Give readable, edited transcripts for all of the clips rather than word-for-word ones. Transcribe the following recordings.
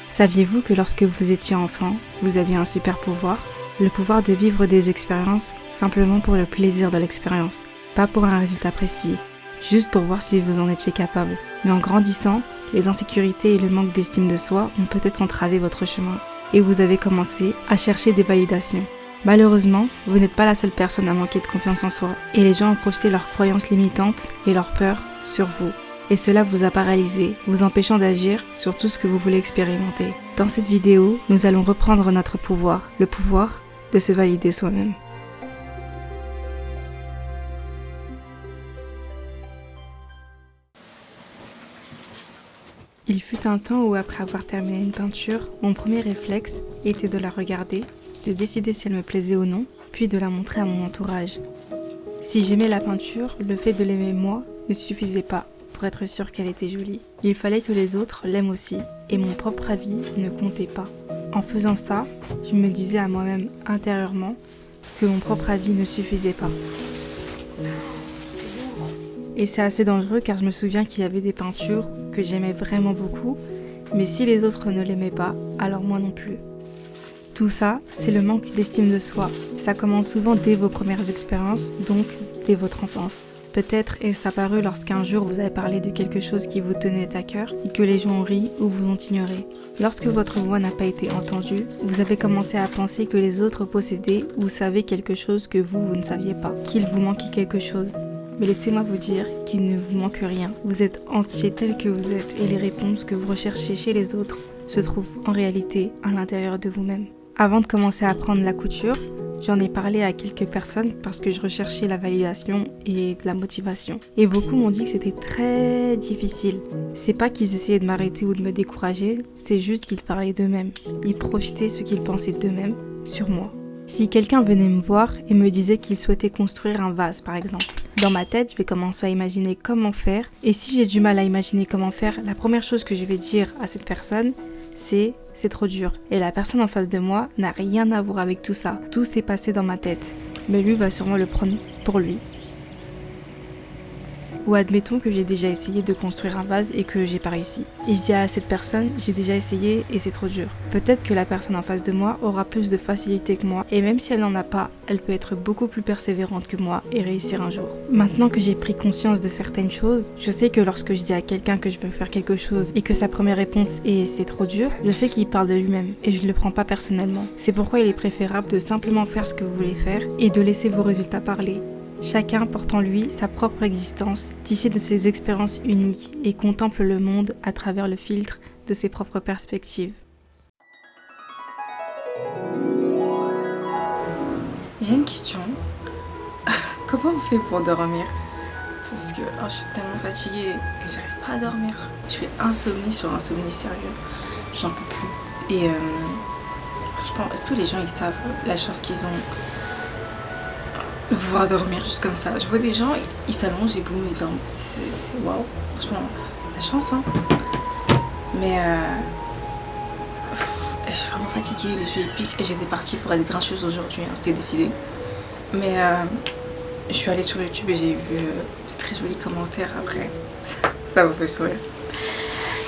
Saviez-vous que lorsque vous étiez enfant, vous aviez un super pouvoir? Le pouvoir de vivre des expériences simplement pour le plaisir de l'expérience, pas pour un résultat précis, juste pour voir si vous en étiez capable. Mais en grandissant, les insécurités et le manque d'estime de soi ont peut-être entravé votre chemin et vous avez commencé à chercher des validations. Malheureusement, vous n'êtes pas la seule personne à manquer de confiance en soi et les gens ont projeté leurs croyances limitantes et leurs peurs sur vous. Et cela vous a paralysé, vous empêchant d'agir sur tout ce que vous voulez expérimenter. Dans cette vidéo, nous allons reprendre notre pouvoir, le pouvoir de se valider soi-même. Il fut un temps où après avoir terminé une peinture, mon premier réflexe était de la regarder, de décider si elle me plaisait ou non, puis de la montrer à mon entourage. Si j'aimais la peinture, le fait de l'aimer moi ne suffisait pas pour être sûr qu'elle était jolie. Il fallait que les autres l'aiment aussi, et mon propre avis ne comptait pas. En faisant ça, je me disais à moi-même intérieurement que mon propre avis ne suffisait pas. Et c'est assez dangereux car je me souviens qu'il y avait des peintures que j'aimais vraiment beaucoup, mais si les autres ne l'aimaient pas, alors moi non plus. Tout ça, c'est le manque d'estime de soi. Ça commence souvent dès vos premières expériences, donc dès votre enfance. Peut-être est-ce apparu lorsqu'un jour vous avez parlé de quelque chose qui vous tenait à cœur et que les gens ont ri ou vous ont ignoré. Lorsque votre voix n'a pas été entendue, vous avez commencé à penser que les autres possédaient ou savaient quelque chose que vous ne saviez pas, qu'il vous manquait quelque chose. Mais laissez-moi vous dire qu'il ne vous manque rien. Vous êtes entier tel que vous êtes et les réponses que vous recherchez chez les autres se trouvent en réalité à l'intérieur de vous-même. Avant de commencer à apprendre la couture, j'en ai parlé à quelques personnes parce que je recherchais la validation et de la motivation. Et beaucoup m'ont dit que c'était très difficile. C'est pas qu'ils essayaient de m'arrêter ou de me décourager, c'est juste qu'ils parlaient d'eux-mêmes. Ils projetaient ce qu'ils pensaient d'eux-mêmes sur moi. Si quelqu'un venait me voir et me disait qu'il souhaitait construire un vase par exemple, dans ma tête, je vais commencer à imaginer comment faire. Et si j'ai du mal à imaginer comment faire, la première chose que je vais dire à cette personne, c'est trop dur. Et la personne en face de moi n'a rien à voir avec tout ça. Tout s'est passé dans ma tête. Mais lui va sûrement le prendre pour lui. Ou admettons que j'ai déjà essayé de construire un vase et que j'ai pas réussi. Et je dis à cette personne, j'ai déjà essayé et c'est trop dur. Peut-être que la personne en face de moi aura plus de facilité que moi et même si elle n'en a pas, elle peut être beaucoup plus persévérante que moi et réussir un jour. Maintenant que j'ai pris conscience de certaines choses, je sais que lorsque je dis à quelqu'un que je veux faire quelque chose et que sa première réponse est c'est trop dur, je sais qu'il parle de lui-même et je ne le prends pas personnellement. C'est pourquoi il est préférable de simplement faire ce que vous voulez faire et de laisser vos résultats parler. Chacun porte en lui sa propre existence, tissée de ses expériences uniques et contemple le monde à travers le filtre de ses propres perspectives. J'ai une question. Comment on fait pour dormir? Parce que je suis tellement fatiguée et j'arrive pas à dormir. Je fais insomnie sur insomnie sérieux. J'en peux plus. Et franchement, est-ce que les gens ils savent la chance qu'ils ont de pouvoir dormir juste comme ça? Je vois des gens, ils s'allongent et boum, ils dorment. C'est waouh. Franchement, la chance, hein. Mais je suis vraiment fatiguée, les yeux piquent. Et j'étais partie pour être grincheuse aujourd'hui, hein, c'était décidé. Mais je suis allée sur YouTube et j'ai vu de très jolis commentaires après. Ça m'a fait sourire.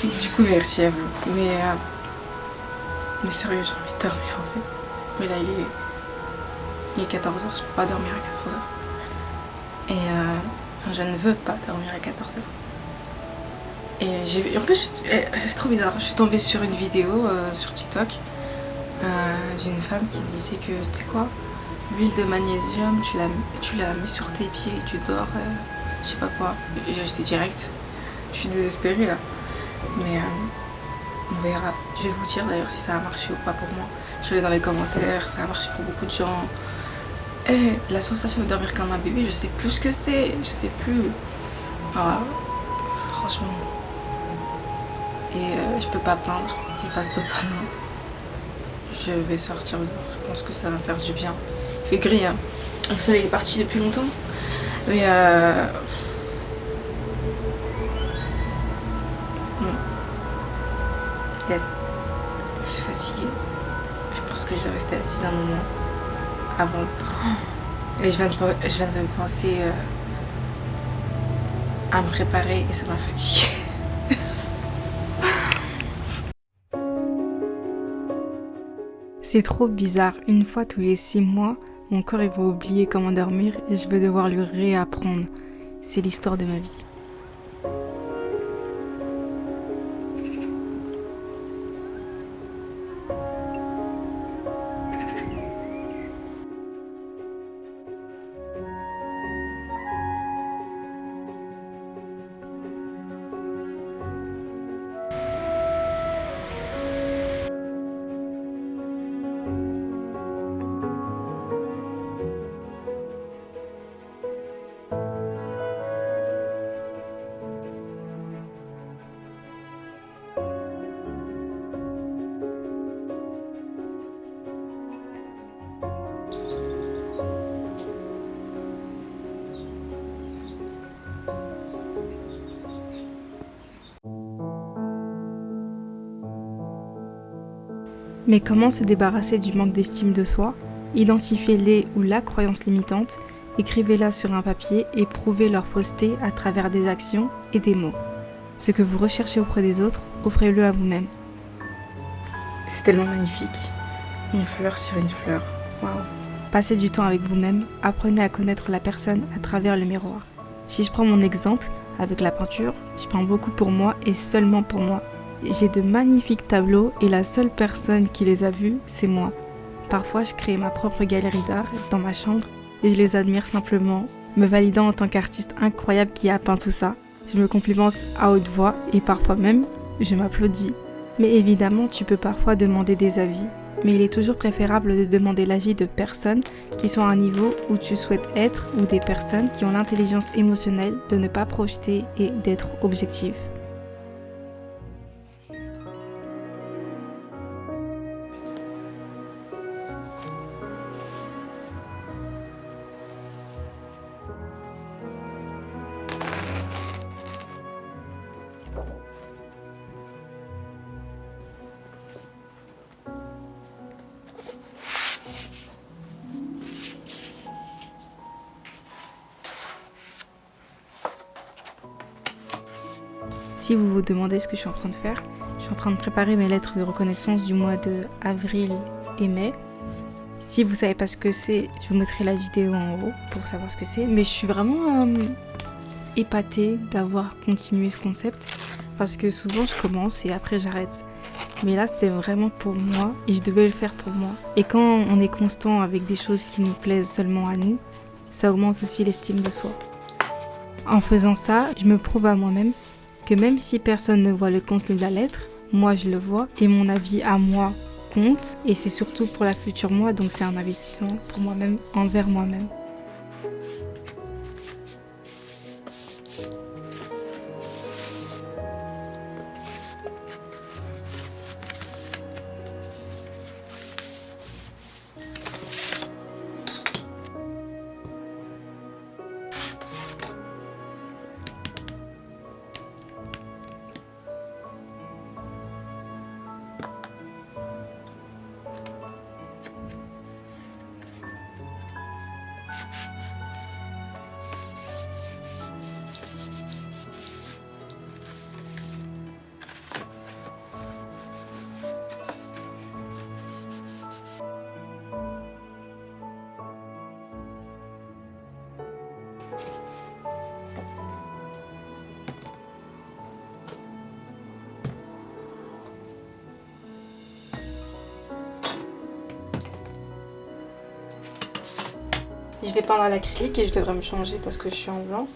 Du coup, merci à vous. Mais sérieux, j'ai envie de dormir en fait. Mais là, il est 14h, je peux pas dormir à 14h. Et je ne veux pas dormir à 14h. Et en plus, c'est trop bizarre. Je suis tombée sur une vidéo sur TikTok d'une femme qui disait que c'était quoi? L'huile de magnésium, tu la mets sur tes pieds et tu dors, je sais pas quoi. J'ai acheté direct. Je suis désespérée là. Mais on verra. Je vais vous dire d'ailleurs si ça a marché ou pas pour moi. Je vais aller dans les commentaires, ça a marché pour beaucoup de gens. Et la sensation de dormir comme un bébé, je sais plus ce que c'est, je sais plus. Franchement. Et je peux pas peindre, j'ai pas de sopalin. Je vais sortir dehors, je pense que ça va me faire du bien. Il fait gris, hein. Le soleil est parti depuis longtemps. Mais yes. Je suis fatiguée. Je pense que je vais rester assise un moment avant. Et je viens de penser à me préparer et ça m'a fatiguée. C'est trop bizarre, une fois tous les 6 mois, mon corps il va oublier comment dormir et je vais devoir lui réapprendre. C'est l'histoire de ma vie. Mais comment se débarrasser du manque d'estime de soi? Identifiez les ou la croyance limitante, écrivez-la sur un papier et prouvez leur fausseté à travers des actions et des mots. Ce que vous recherchez auprès des autres, offrez-le à vous-même. C'est tellement magnifique. Une fleur sur une fleur. Waouh. Passez du temps avec vous-même, apprenez à connaître la personne à travers le miroir. Si je prends mon exemple, avec la peinture, je peins beaucoup pour moi et seulement pour moi. J'ai de magnifiques tableaux et la seule personne qui les a vus, c'est moi. Parfois, je crée ma propre galerie d'art dans ma chambre et je les admire simplement, me validant en tant qu'artiste incroyable qui a peint tout ça. Je me complimente à haute voix et parfois même, je m'applaudis. Mais évidemment, tu peux parfois demander des avis, mais il est toujours préférable de demander l'avis de personnes qui sont à un niveau où tu souhaites être ou des personnes qui ont l'intelligence émotionnelle de ne pas projeter et d'être objectif. Si vous vous demandez ce que je suis en train de faire, je suis en train de préparer mes lettres de reconnaissance du mois de avril et mai. Si vous savez pas ce que c'est, je vous mettrai la vidéo en haut pour savoir ce que c'est. Mais je suis vraiment épatée d'avoir continué ce concept parce que souvent je commence et après j'arrête. Mais là c'était vraiment pour moi et je devais le faire pour moi. Et quand on est constant avec des choses qui nous plaisent seulement à nous, ça augmente aussi l'estime de soi. En faisant ça, je me prouve à moi-même que même si personne ne voit le contenu de la lettre, moi je le vois et mon avis à moi compte et c'est surtout pour la future moi, donc c'est un investissement pour moi-même, envers moi-même. Je vais peindre à l'acrylique et je devrais me changer parce que je suis en blanc.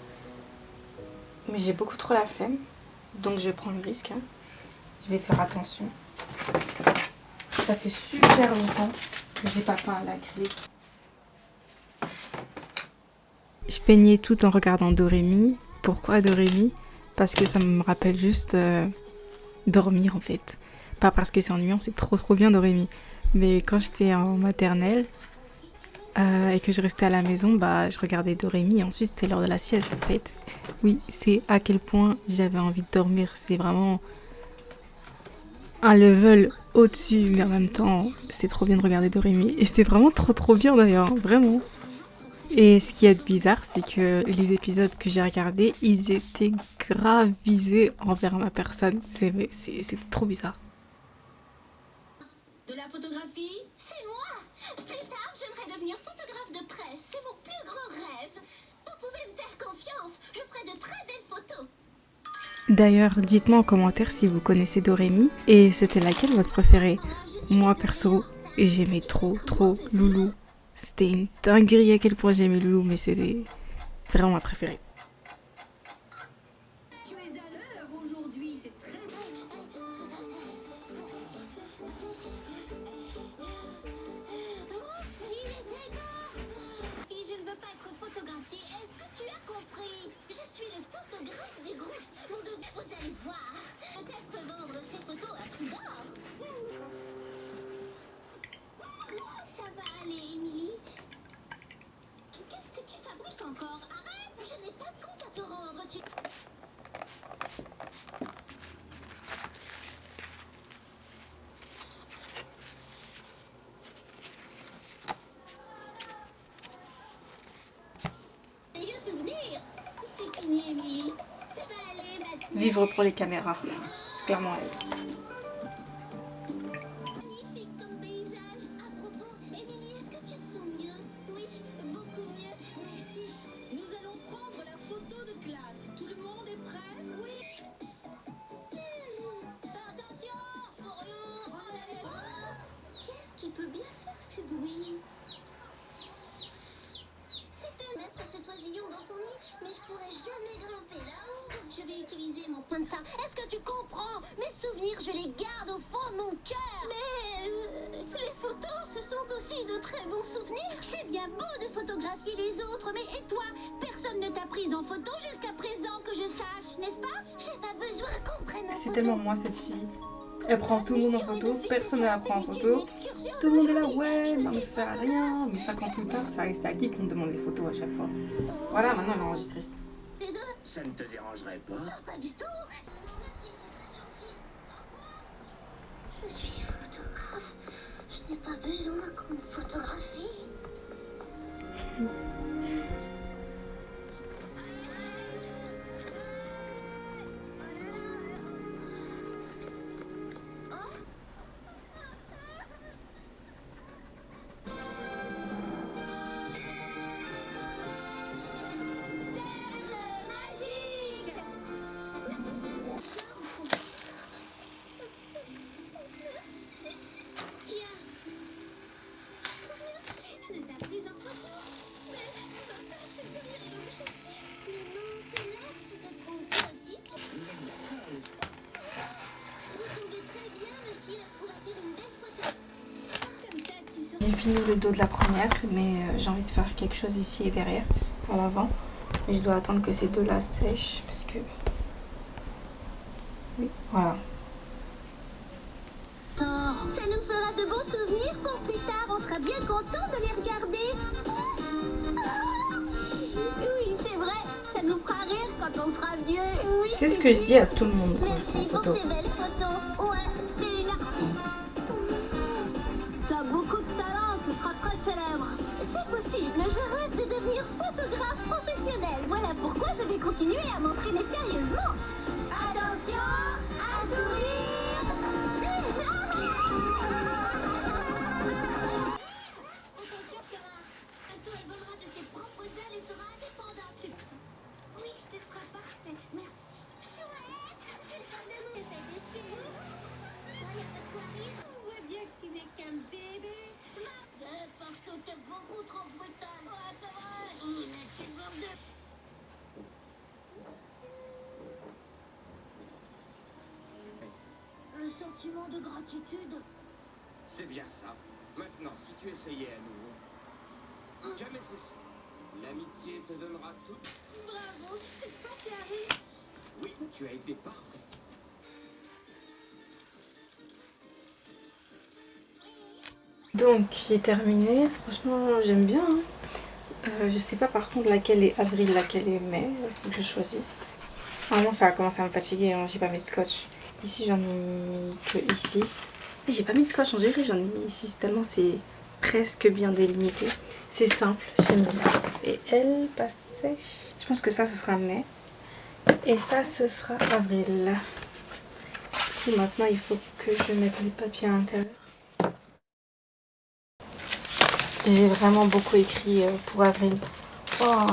Mais j'ai beaucoup trop la flemme, donc je prends le risque. Je vais faire attention. Ça fait super longtemps que j'ai pas peint à l'acrylique. Je peignais tout en regardant Dorémy. Pourquoi Dorémy? Parce que ça me rappelle juste dormir en fait. Pas parce que c'est ennuyant, c'est trop bien Dorémy. Mais quand j'étais en maternelle, et que je restais à la maison, je regardais Dorémy et ensuite c'était l'heure de la sieste en fait. Oui, c'est à quel point j'avais envie de dormir, c'est vraiment un level au-dessus, mais en même temps c'est trop bien de regarder Dorémy et c'est vraiment trop bien d'ailleurs, vraiment. Et ce qui est bizarre, c'est que les épisodes que j'ai regardés, ils étaient grave visés envers ma personne, c'était trop bizarre. De la photographie Plus tard, j'aimerais devenir photographe de presse. C'est mon plus grand rêve. Vous pouvez me faire confiance. Je ferai de très belles photos. D'ailleurs, dites-moi en commentaire si vous connaissez Dorémy et c'était laquelle votre préférée. Moi perso, j'aimais trop Loulou. C'était une dinguerie à quel point j'aimais Loulou, mais c'était vraiment ma préférée. Tu es à l'heure aujourd'hui, c'est très bon. Si je ne veux pas être photographiée, est-ce que tu as compris? Je suis le photographe du groupe. Mon Dieu, vous allez voir. Peut-être vendre ces photos à prix d'or. Ça va aller, Émilie. Qu'est-ce que tu fabriques encore? Arrête, je n'ai pas de compte à te rendre. Souvenir. C'est fini, Émilie. Ça va aller maintenant. Vivre pour les caméras, c'est clairement elle. Magnifique ton paysage. À propos, Émilie, est-ce que tu te sens mieux? Oui, beaucoup mieux. Merci. Nous allons prendre la photo de classe. Tout le monde est prêt? Oui. Attention, Florian, qu'est-ce qui peut bien faire ce bruit? C'est un mettre ce oisillon dans son nid, mais je pourrais jamais grimper là-haut. Je vais utiliser mon point de phare. Est-ce que tu comprends? Mes souvenirs, je les garde au fond de mon cœur. Mais les photos, ce sont aussi de très bons souvenirs. C'est bien beau de photographier les autres, mais et toi? Personne ne t'a prise en photo jusqu'à présent que je sache, n'est-ce pas? J'ai pas besoin qu'on prenne en C'est photo. tellement moi cette fille. Elle prend tout le monde en photo, personne ne la prend en photo. Tout le monde est là, ouais, non mais ça sert à rien. Mais 5 ans plus tard, c'est à qui qu'on demande les photos à chaque fois. Voilà, maintenant elle enregistre triste. Les deux? Ça ne te dérangerait pas? Non, pas du tout. Je suis photographe. Je n'ai pas besoin qu'on me photographie. J'ai fini le dos de la première, mais j'ai envie de faire quelque chose ici et derrière, pour l'avant. Mais je dois attendre que ces deux-là sèchent, parce que... Oui, voilà. Ça nous fera de bons souvenirs pour plus tard. On sera bien content de les regarder. Oui, c'est vrai. Ça nous fera rire quand on sera vieux. Oui, C'est ce que je dis à tout le monde quand je prends merci une pour photo. ces belles photos. Ouais, c'est une... T'as beaucoup de talent, tu seras très célèbre. C'est possible, je rêve de devenir photographe professionnel. Voilà pourquoi je vais continuer à m'entraîner sérieusement. Attention, à sourire. Un tour, elle volera de ses propres ailes et sera indépendante. Oui, ce sera parfait. Merci. Chouette, c'est certainement que ça déchire. Il n'y a pas de quoi rire. On voit bien que tu n'es qu'un bébé. Parce que t'es beaucoup trop brutal. Ouais, c'est vrai. Mais c'est bordel. Le sentiment de gratitude. C'est bien ça. Maintenant, si tu essayais à nouveau, jamais ceci. L'amitié te donnera tout. Bravo, c'est ça qui arrive. Oui, tu as été parfait. Donc j'ai terminé, franchement j'aime bien. Je sais pas par contre laquelle est avril, laquelle est mai, il faut que je choisisse. Vraiment ça a commencé à me fatiguer, hein. J'ai pas mis de scotch. Ici j'en ai mis que ici. Et j'ai pas mis de scotch, on dirait j'en ai mis ici, tellement c'est presque bien délimité. C'est simple, j'aime bien. Et elle passe sèche. Je pense que ça ce sera mai. Et ça ce sera avril. Et maintenant il faut que je mette les papiers à l'intérieur. J'ai vraiment beaucoup écrit pour avril. Oh.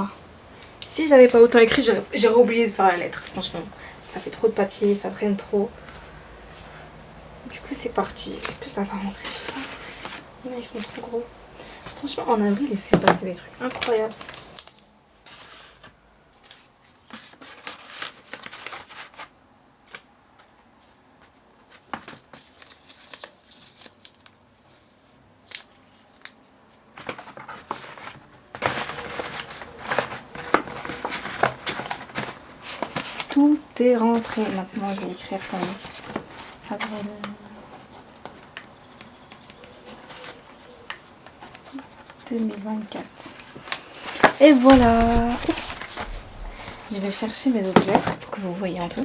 Si j'avais pas autant écrit, j'aurais oublié de faire la lettre, franchement. Ça fait trop de papier, ça traîne trop. Du coup, c'est parti. Est-ce que ça va rentrer tout ça? Non, ils sont trop gros. Franchement, en avril, il s'est passé des trucs incroyables. Tout est rentré. Maintenant, je vais écrire comme avril 2024. Et voilà. Oups. Je vais chercher mes autres lettres pour que vous voyez un peu.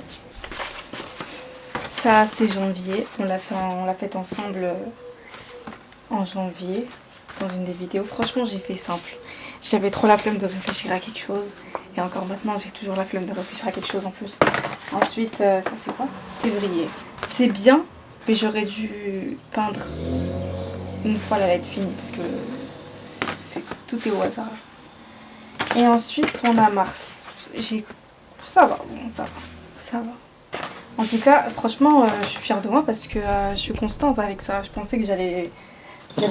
Ça, c'est janvier. On l'a fait ensemble en janvier dans une des vidéos. Franchement, j'ai fait simple. J'avais trop la flemme de réfléchir à quelque chose. Et encore maintenant, j'ai toujours la flemme de réfléchir à quelque chose en plus. Ensuite, ça c'est quoi? Février. C'est bien, mais j'aurais dû peindre une fois la lettre finie parce que tout est au hasard. Et ensuite, on a mars. Ça va, bon, ça va. En tout cas, franchement, je suis fière de moi parce que je suis constante avec ça. Je pensais que j'allais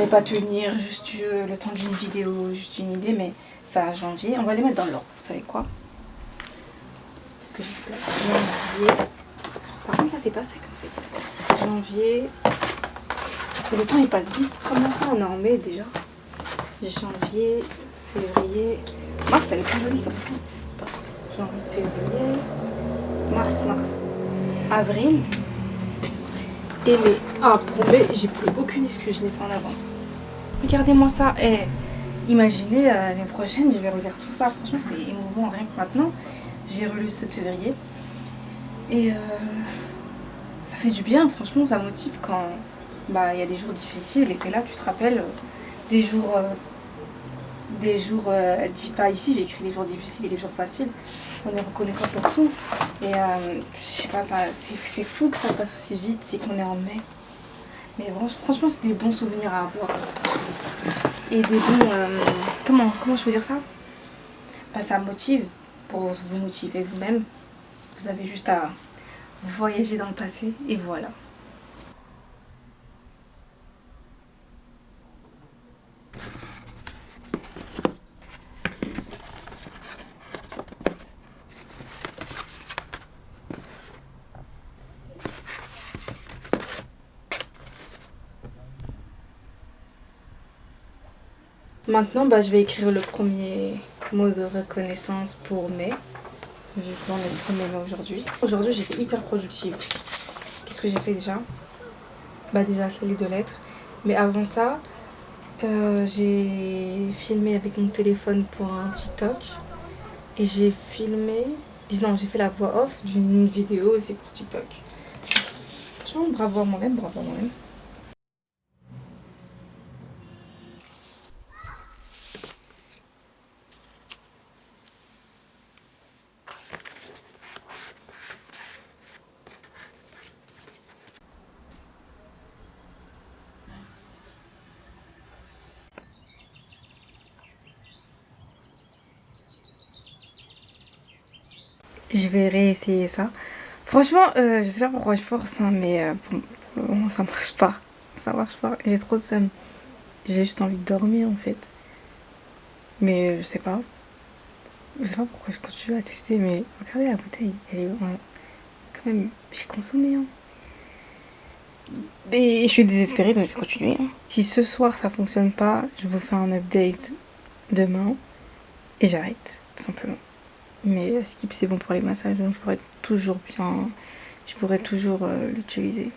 pas tenir juste le temps d'une vidéo, juste une idée, mais ça, janvier. On va les mettre dans l'ordre, vous savez quoi? Parce que j'ai plein. Janvier. Par contre, ça, c'est pas sec en fait. Janvier. Le temps il passe vite. Comment ça, on est en mai déjà? Janvier, février. Mars, elle est plus jolie comme ça. Janvier, février. Mars. Avril. Et mai. Ah, pour mai, j'ai plus aucune excuse, je l'ai fait en avance. Regardez-moi ça. Et imaginez l'année prochaine, je vais relire tout ça. Franchement, c'est émouvant. Rien que maintenant, j'ai relu ce février. Et ça fait du bien, franchement, ça motive quand il y a des jours difficiles et que là, tu te rappelles des jours. Dis pas ici, j'ai écrit les jours difficiles et les jours faciles. On est reconnaissant pour tout. Et je sais pas, c'est fou que ça passe aussi vite, c'est qu'on est en mai. Mais franchement, c'est des bons souvenirs à avoir. Et des bons. Comment je peux dire ça? Ça motive pour vous motiver vous-même. Vous avez juste à voyager dans le passé et voilà. Maintenant, je vais écrire le premier mot de reconnaissance pour mai. Vu qu'on est le 1er mai aujourd'hui. Aujourd'hui, j'étais hyper productive. Qu'est-ce que j'ai fait déjà? Déjà les 2 lettres. Mais avant ça, j'ai filmé avec mon téléphone pour un TikTok. Et j'ai filmé... Non, j'ai fait la voix off d'une vidéo aussi pour TikTok. Franchement, bravo à moi-même. Je vais réessayer ça. Franchement, je sais pas pourquoi je force, hein, mais pour le moment, ça marche pas. Ça marche pas. J'ai trop de seum. J'ai juste envie de dormir, en fait. Mais je sais pas. Je sais pas pourquoi je continue à tester, mais regardez la bouteille. Elle est quand même... J'ai consommé, hein. Et je suis désespérée, donc je vais continuer. Hein. Si ce soir, ça fonctionne pas, je vous fais un update demain. Et j'arrête, tout simplement. Mais Skip, c'est bon pour les massages, donc je pourrais toujours l'utiliser.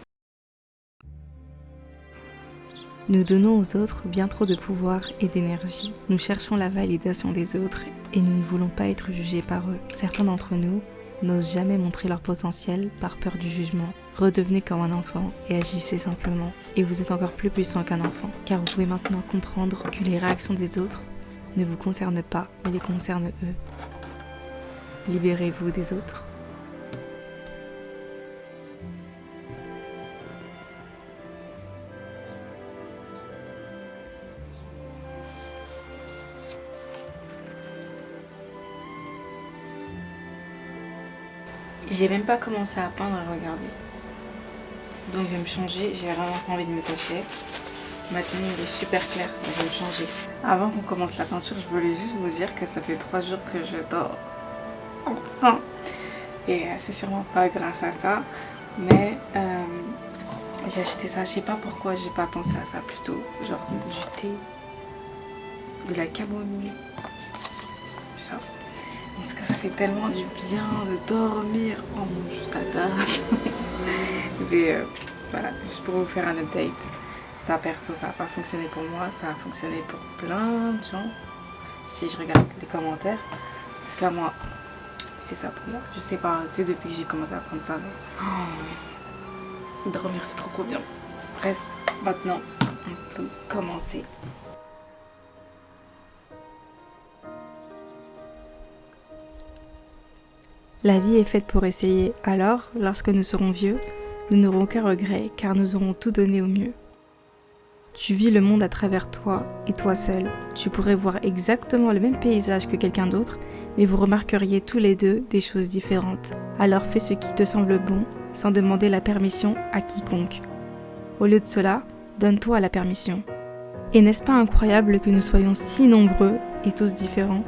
Nous donnons aux autres bien trop de pouvoir et d'énergie. Nous cherchons la validation des autres et nous ne voulons pas être jugés par eux. Certains d'entre nous n'osent jamais montrer leur potentiel par peur du jugement. Redevenez comme un enfant et agissez simplement. Et vous êtes encore plus puissant qu'un enfant, car vous pouvez maintenant comprendre que les réactions des autres ne vous concernent pas, mais les concernent eux. Libérez-vous des autres. J'ai même pas commencé à peindre, regardez. Donc je vais me changer, j'ai vraiment pas envie de me cacher. Maintenant il est super clair, donc je vais me changer. Avant qu'on commence la peinture, je voulais juste vous dire que ça fait 3 jours que je dors. Enfin. Et c'est sûrement pas grâce à ça, mais j'ai acheté ça, je sais pas pourquoi j'ai pas pensé à ça plus tôt. Genre du thé, de la camomille, ça. Parce que ça fait tellement du bien de dormir. Oh mon dieu, ça dort. Mais voilà, juste pour vous faire un update. Ça perso, ça n'a pas fonctionné pour moi, ça a fonctionné pour plein de gens. Si je regarde les commentaires, parce qu'à moi, c'est ça pour moi. Je sais pas, tu sais, depuis que j'ai commencé à prendre ça, mais dormir c'est trop bien. Bref, maintenant, on peut commencer. La vie est faite pour essayer, alors, lorsque nous serons vieux, nous n'aurons aucun regret car nous aurons tout donné au mieux. Tu vis le monde à travers toi et toi seul. Tu pourrais voir exactement le même paysage que quelqu'un d'autre, mais vous remarqueriez tous les deux des choses différentes. Alors fais ce qui te semble bon, sans demander la permission à quiconque. Au lieu de cela, donne-toi la permission. Et n'est-ce pas incroyable que nous soyons si nombreux et tous différents ?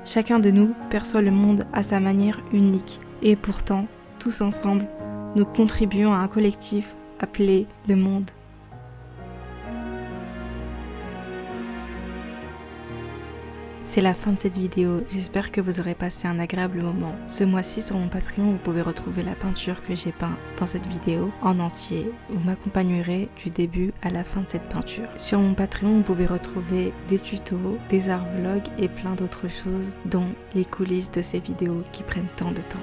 Chacun de nous perçoit le monde à sa manière unique, et pourtant, tous ensemble, nous contribuons à un collectif appelé le monde. C'est la fin de cette vidéo, j'espère que vous aurez passé un agréable moment. Ce mois-ci sur mon Patreon, vous pouvez retrouver la peinture que j'ai peinte dans cette vidéo en entier. Vous m'accompagnerez du début à la fin de cette peinture. Sur mon Patreon, vous pouvez retrouver des tutos, des art vlogs et plein d'autres choses, dont les coulisses de ces vidéos qui prennent tant de temps.